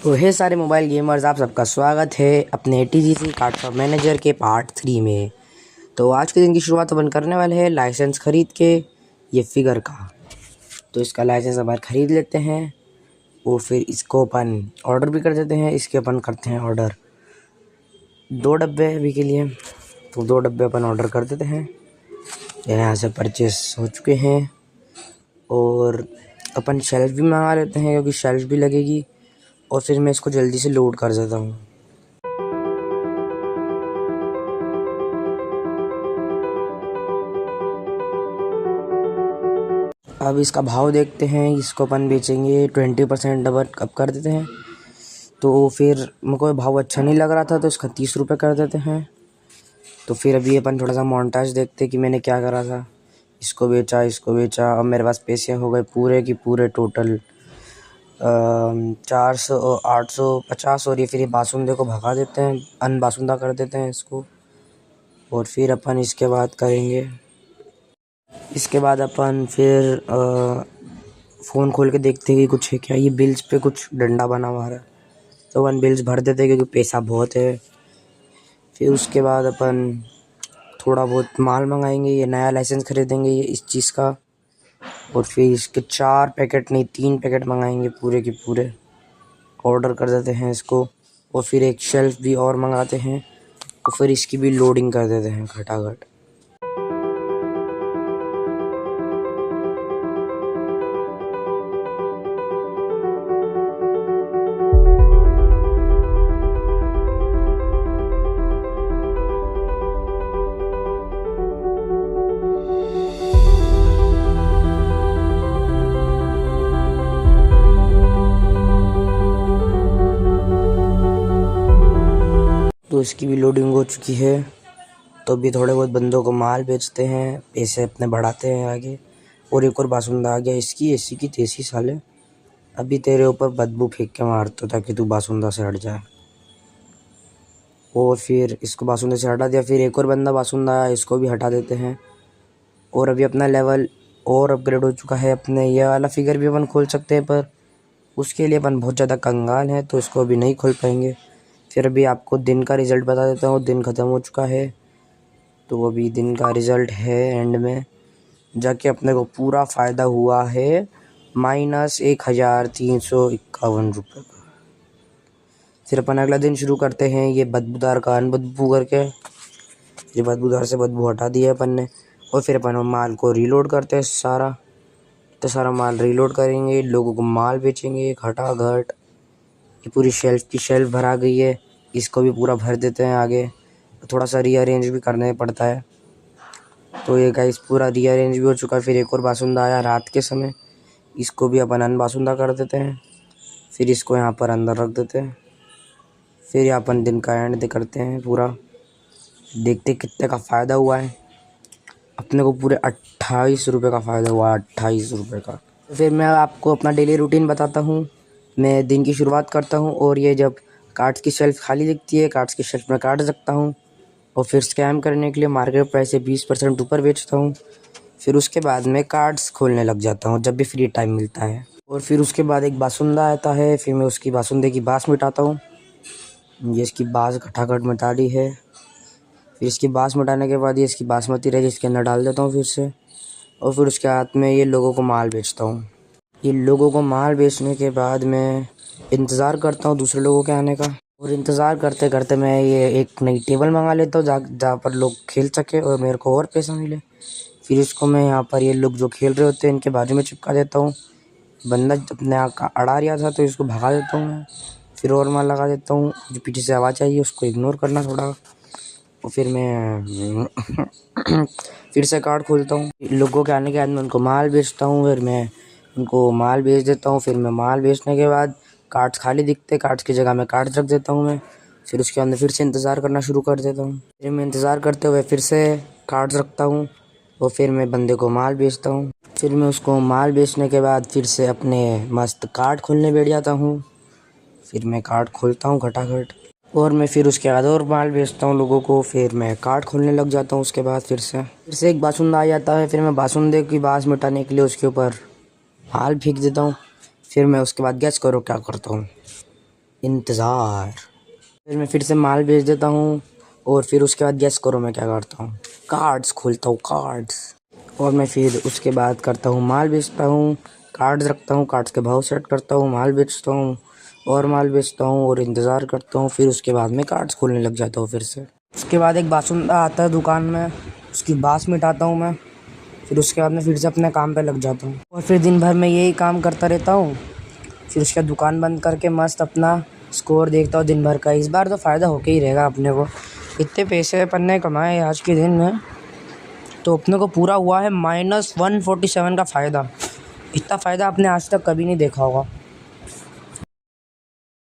तो हे सारे mobile gamers, आप सबका स्वागत है अपने TGC कार्ड शॉप मैनेजर के पार्ट 3 में। तो आज के दिन की शुरुआत अपन करने वाले हैं लाइसेंस ख़रीद के ये फिगर का। तो इसका लाइसेंस अपन ख़रीद लेते हैं और फिर इसको अपन ऑर्डर भी कर देते हैं। इसके अपन करते हैं ऑर्डर 2 डब्बे अभी के लिए। तो 2 डब्बे अपन ऑर्डर कर देते हैं। यहाँ से परचेस हो चुके हैं और अपन शेल्फ भी मंगा लेते हैं क्योंकि शेल्फ भी लगेगी। और फिर मैं इसको जल्दी से लोड कर देता हूँ। अब इसका भाव देखते हैं। इसको अपन बेचेंगे 20% डबल अब कर देते हैं। तो फिर मुझको भाव अच्छा नहीं लग रहा था तो इसका 30 रुपये कर देते हैं। तो फिर अभी अपन थोड़ा सा मोन्टाज देखते हैं कि मैंने क्या करा था। इसको बेचा। अब मेरे पास पैसे हो गए पूरे की पूरे टोटल 400 850। और ये फिर ये बासुंदे को भगा देते हैं, अनबासुंदा कर देते हैं इसको। और फिर अपन इसके बाद करेंगे, इसके बाद अपन फिर फ़ोन खोल के देखते हैं कि कुछ है क्या। ये बिल्स पे कुछ डंडा बना हुआ है तो अपन बिल्स भर देते हैं क्योंकि पैसा बहुत है। फिर उसके बाद अपन थोड़ा बहुत माल मंगाएंगे, ये नया लाइसेंस ख़रीदेंगे ये इस चीज़ का। और फिर इसके 4 पैकेट नहीं 3 पैकेट मंगाएंगे पूरे के पूरे। ऑर्डर कर देते हैं इसको। और फिर एक शेल्फ भी और मंगाते हैं और फिर इसकी भी लोडिंग कर देते हैं खटाखट। तो इसकी भी लोडिंग हो चुकी है। तो अभी थोड़े बहुत बंदों को माल बेचते हैं, पैसे अपने बढ़ाते हैं आगे। और एक और बासुंदा आ गया इसकी ऐसी की तैसी साले। अभी तेरे ऊपर बदबू फेंक के मारता ताकि तू बासुंदा से हट जाए। और फिर इसको बासुंदे से हटा दिया। फिर एक और बंदा बासुंदा आया, इसको भी हटा देते हैं। और अभी अपना लेवल और अपग्रेड हो चुका है। अपने ये वाला फिगर भी अपन खोल सकते हैं पर उसके लिए अपन बहुत ज़्यादा कंगाल हैं तो इसको अभी नहीं खोल पाएंगे। फिर अभी आपको दिन का रिज़ल्ट बता देता हूँ। दिन ख़त्म हो चुका है तो अभी दिन का रिज़ल्ट है एंड में जाके अपने को पूरा फ़ायदा हुआ है -1351 रुपये का। फिर अपन अगला दिन शुरू करते हैं ये बदबूदार का अनबदबू करके। ये बदबूदार से बदबू हटा दिया अपन ने। और फिर अपन माल को रीलोड करते हैं सारा माल रीलोड करेंगे, लोगों को माल बेचेंगे खटाखट। ये पूरी शेल्फ की शेल्फ भरा गई है, इसको भी पूरा भर देते हैं आगे। थोड़ा सा रीअरेंज भी करना पड़ता है। तो ये गाइस पूरा रीअरेंज भी हो चुका है। फिर एक और बासुंदा आया रात के समय, इसको भी अपन अनबासुंदा कर देते हैं। फिर इसको यहाँ पर अंदर रख देते हैं। फिर यहाँ अपन दिन का एंड करते हैं पूरा। देखते कितने का फ़ायदा हुआ है। अपने को पूरे 28 रुपये का फ़ायदा हुआ, 28 रुपये का। फिर मैं आपको अपना डेली रूटीन बताता हूँ। मैं दिन की शुरुआत करता हूँ और ये जब कार्ड्स की शेल्फ खाली दिखती है, कार्ड्स की शेल्फ में कार्ड रखता हूँ। और फिर स्कैम करने के लिए मार्केट प्राइस से 20% ऊपर बेचता हूँ। फिर उसके बाद मैं कार्ड्स खोलने लग जाता हूँ जब भी फ्री टाइम मिलता है। और फिर उसके बाद एक बासुंदा आता है, फिर मैं उसकी बासुंदे की बास मिटाता हूँ। ये इसकी बास खटाखट मिटा दी है। फिर इसकी बास मिटाने के बाद ये इसकी बासमती रह इसके अंदर डाल देता हूँ फिर से। और फिर उसके हाथ में ये लोगों को माल बेचता हूँ। ये लोगों को माल बेचने के बाद मैं इंतज़ार करता हूँ दूसरे लोगों के आने का। और इंतज़ार करते करते मैं ये एक नई टेबल मंगा लेता हूँ जहाँ पर लोग खेल सके और मेरे को और पैसा मिले। फिर इसको मैं यहाँ पर ये लोग जो खेल रहे होते हैं इनके बाजू में चिपका देता हूँ। बंदा अपने आप का अड़ा रहा था तो इसको भगा देता हूँ मैं। फिर और माल लगा देता हूँ। जो पीछे से आवाज़ आई उसको इग्नोर करना थोड़ा। और फिर मैं फिर से कार्ड खोलता हूँ। लोगों के आने के बाद मैं उनको माल बेचता हूँ। फिर मैं उनको माल बेच देता हूँ। फिर मैं माल बेचने के बाद कार्ड्स खाली दिखते, कार्ड्स की जगह में कार्ड्स रख देता हूँ मैं। फिर उसके अंदर फिर से इंतज़ार करना शुरू कर देता हूँ। फिर मैं इंतज़ार करते हुए फिर से कार्ड्स रखता हूँ और फिर मैं बंदे को माल बेचता हूँ। फिर मैं उसको माल बेचने के बाद फिर से अपने मस्त कार्ड खोलने बैठ जाता हूँ। फिर मैं कार्ड खोलता हूँ खटाखट और मैं फिर उसके बाद और माल बेचता हूँ लोगों को। फिर मैं कार्ड खोलने लग जाता हूँ। उसके बाद फिर से एक बासुंदा आ जाता है। फिर मैं बासुंदे की बास मिटाने के लिए उसके ऊपर हाल फेंक देता हूँ। फिर मैं उसके बाद गैस करो क्या करता हूँ, इंतज़ार। फिर मैं फिर से माल बेच देता हूँ और फिर उसके बाद गेस करो मैं क्या करता हूँ, कार्ड्स खोलता हूँ, कार्ड्स। और मैं फिर उसके बाद करता हूँ माल बेचता हूँ, कार्ड्स रखता हूँ, कार्ड्स के भाव सेट करता हूँ, माल बेचता हूँ और माल बेचता हूँ और इंतज़ार करता हूँ। फिर उसके बाद मैं कार्ड्स खोलने लग जाता हूँ फिर से। उसके बाद एक बासुंदा आता है दुकान में, उसकी बास मिटाता हूँ मैं। फिर उसके बाद मैं फिर से अपने काम पे लग जाता हूँ और फिर दिन भर मैं यही काम करता रहता हूँ। फिर उसके बाद दुकान बंद करके मस्त अपना स्कोर देखता हूँ दिन भर का। इस बार तो फ़ायदा होके ही रहेगा अपने को। इतने पैसे अपन ने कमाए आज के दिन में, तो अपने को पूरा हुआ है -147 का फ़ायदा। इतना फ़ायदा आपने आज तक कभी नहीं देखा होगा।